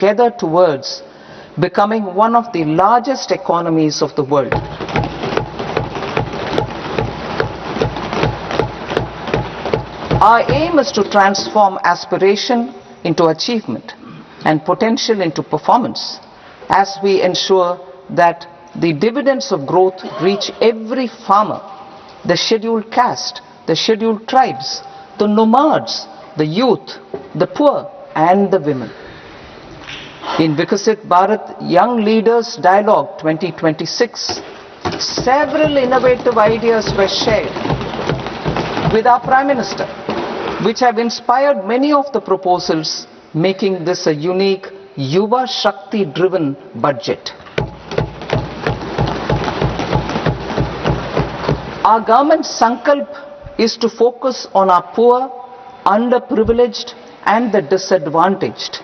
together towards becoming one of the largest economies of the world. Our aim is to transform aspiration into achievement and potential into performance as we ensure that the dividends of growth reach every farmer, the scheduled caste, the scheduled tribes, the nomads, the youth, the poor and the women. In Vikasit Bharat Young Leaders Dialogue 2026, several innovative ideas were shared with our Prime Minister, which have inspired many of the proposals, making this a unique Yuva Shakti driven budget. Our government's sankalp is to focus on our poor, underprivileged and the disadvantaged.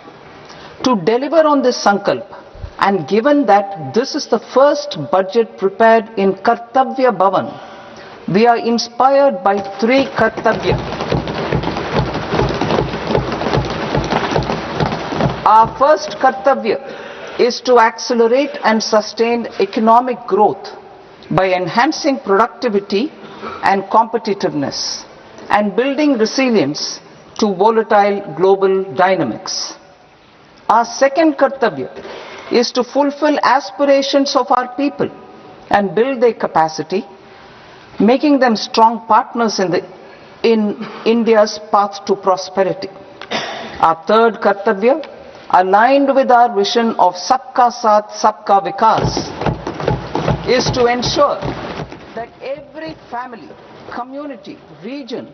To deliver on this sankalp, and given that this is the first budget prepared in Kartavya Bhavan, we are inspired by three Kartavya. Our first Kartavya is to accelerate and sustain economic growth by enhancing productivity and competitiveness and building resilience to volatile global dynamics. Our second Kartavya is to fulfill aspirations of our people and build their capacity, making them strong partners in India's path to prosperity. Our third Kartavya, aligned with our vision of Sabka Saath, Sabka Vikas, is to ensure that every family, community, region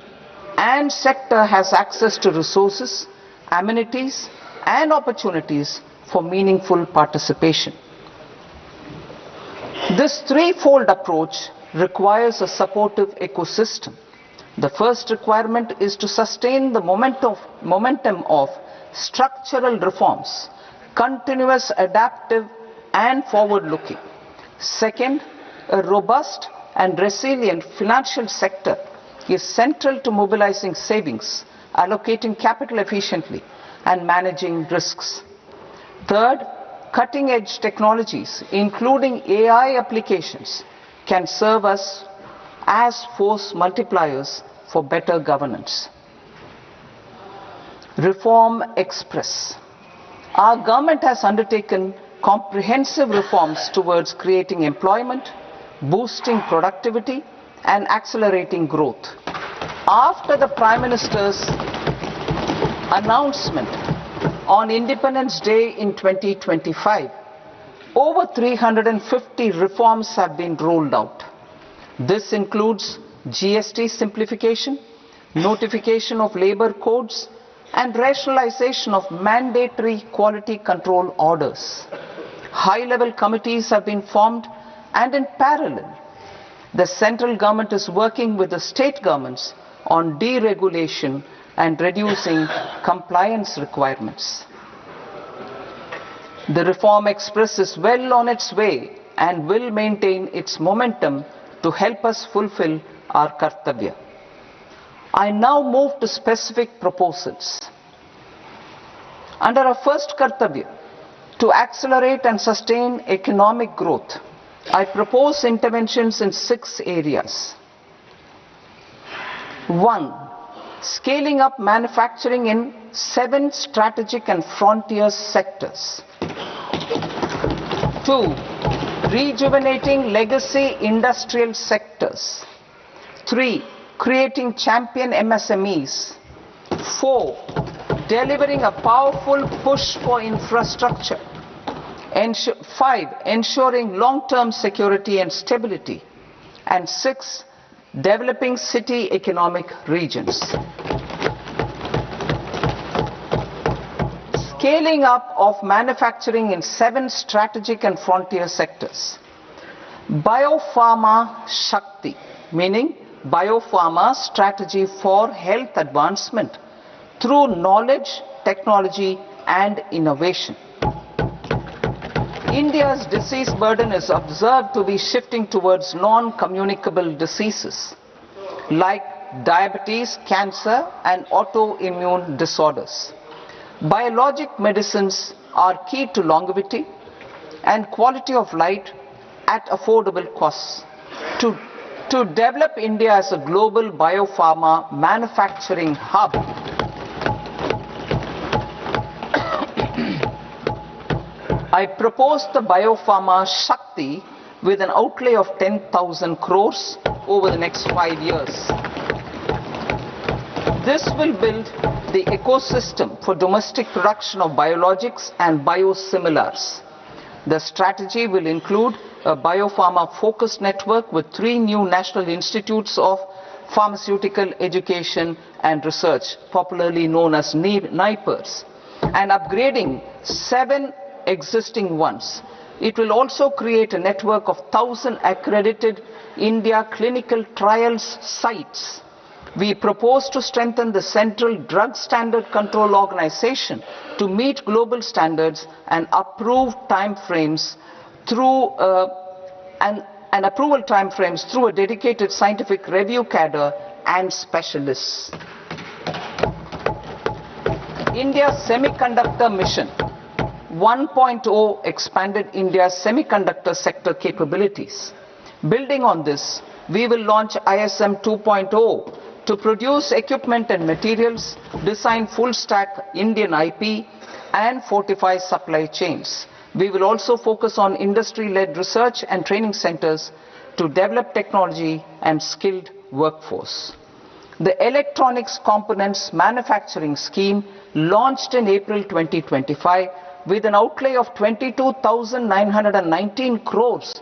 and sector has access to resources, amenities and opportunities for meaningful participation. This threefold approach requires a supportive ecosystem. The first requirement is to sustain the momentum of structural reforms, continuous, adaptive and forward-looking. Second, a robust and resilient financial sector is central to mobilizing savings, allocating capital efficiently and managing risks. Third, cutting-edge technologies, including AI applications, can serve us as force multipliers for better governance. Reform Express. Our government has undertaken comprehensive reforms towards creating employment, boosting productivity and accelerating growth. After the Prime Minister's announcement on Independence Day in 2025, over 350 reforms have been rolled out. This includes GST simplification, notification of labor codes, and rationalization of mandatory quality control orders. High-level committees have been formed, and in parallel, the central government is working with the state governments on deregulation and reducing compliance requirements. The Reform Express is well on its way and will maintain its momentum to help us fulfill our Kartavya. I now move to specific proposals. Under our first Kartavya, to accelerate and sustain economic growth, I propose interventions in 6 areas. 1. Scaling up manufacturing in 7 strategic and frontier sectors. 2. Rejuvenating legacy industrial sectors. 3. Creating champion MSMEs. 4. Delivering a powerful push for infrastructure. 5. Ensuring long-term security and stability. And 6. Developing city economic regions. Scaling up of manufacturing in 7 strategic and frontier sectors. Bio-pharma Shakti, meaning Bio-pharma strategy for health advancement through knowledge, technology and innovation. India's disease burden is observed to be shifting towards non-communicable diseases like diabetes, cancer and autoimmune disorders. Biologic medicines are key to longevity and quality of life at affordable costs. To develop India as a global biopharma manufacturing hub, I propose the Bio-pharma Shakti with an outlay of 10,000 crores over the next 5 years. This will build the ecosystem for domestic production of biologics and biosimilars. The strategy will include a biopharma focused network with 3 new national institutes of pharmaceutical education and research, popularly known as NIPERs, and upgrading 7 existing ones. It will also create a network of 1,000 accredited India clinical trials sites. We propose to strengthen the Central Drug Standard Control Organization to meet global standards and approve timeframes through approval timeframes through a dedicated scientific review cadre and specialists. India's Semiconductor Mission 1.0 expanded India's semiconductor sector capabilities. Building on this, we will launch ISM 2.0 to produce equipment and materials, design full-stack Indian IP, and fortify supply chains. We will also focus on industry-led research and training centers to develop technology and skilled workforce. The Electronics Components Manufacturing Scheme, launched in April 2025 with an outlay of 22,919 crores,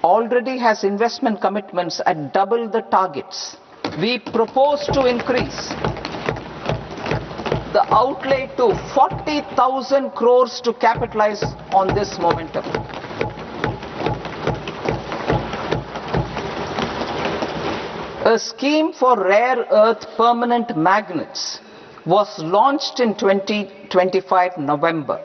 already has investment commitments at double the targets. We propose to increase the outlay to 40,000 crores to capitalize on this momentum. A scheme for rare earth permanent magnets was launched in 2025 November.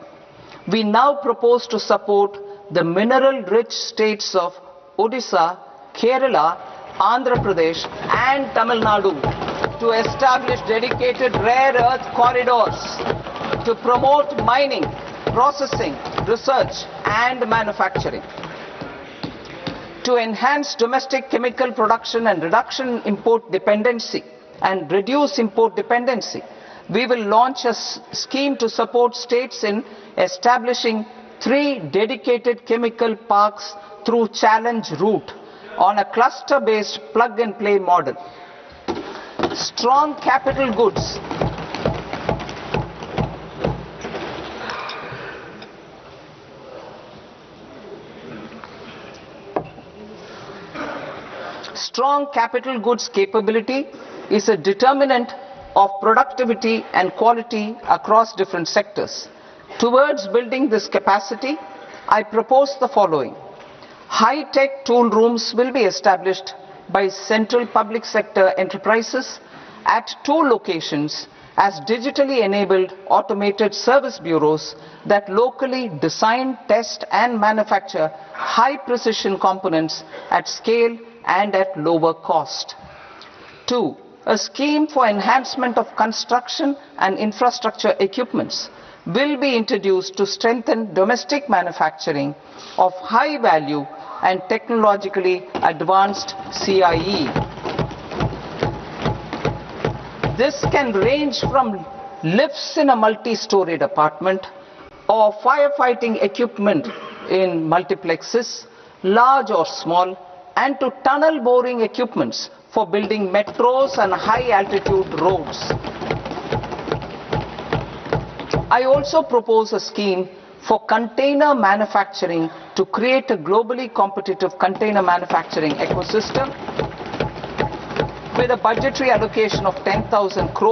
We now propose to support the mineral-rich states of Odisha, Kerala, Andhra Pradesh and Tamil Nadu to establish dedicated rare earth corridors to promote mining, processing, research and manufacturing. To enhance domestic chemical production and reduce import dependency, we will launch a scheme to support states in establishing 3 dedicated chemical parks through challenge route on a cluster-based plug-and-play model. Strong capital goods. Strong capital goods capability is a determinant of productivity and quality across different sectors. Towards building this capacity, I propose the following. High-tech tool rooms will be established by central public sector enterprises at 2 locations as digitally enabled automated service bureaus that locally design, test and manufacture high-precision components at scale and at lower cost. 2. A scheme for enhancement of construction and infrastructure equipments will be introduced to strengthen domestic manufacturing of high value and technologically advanced CIE. This can range from lifts in a multi-storied apartment or firefighting equipment in multiplexes, large or small, and to tunnel boring equipments for building metros and high-altitude roads. I also propose a scheme for container manufacturing to create a globally competitive container manufacturing ecosystem with a budgetary allocation of 10,000 crores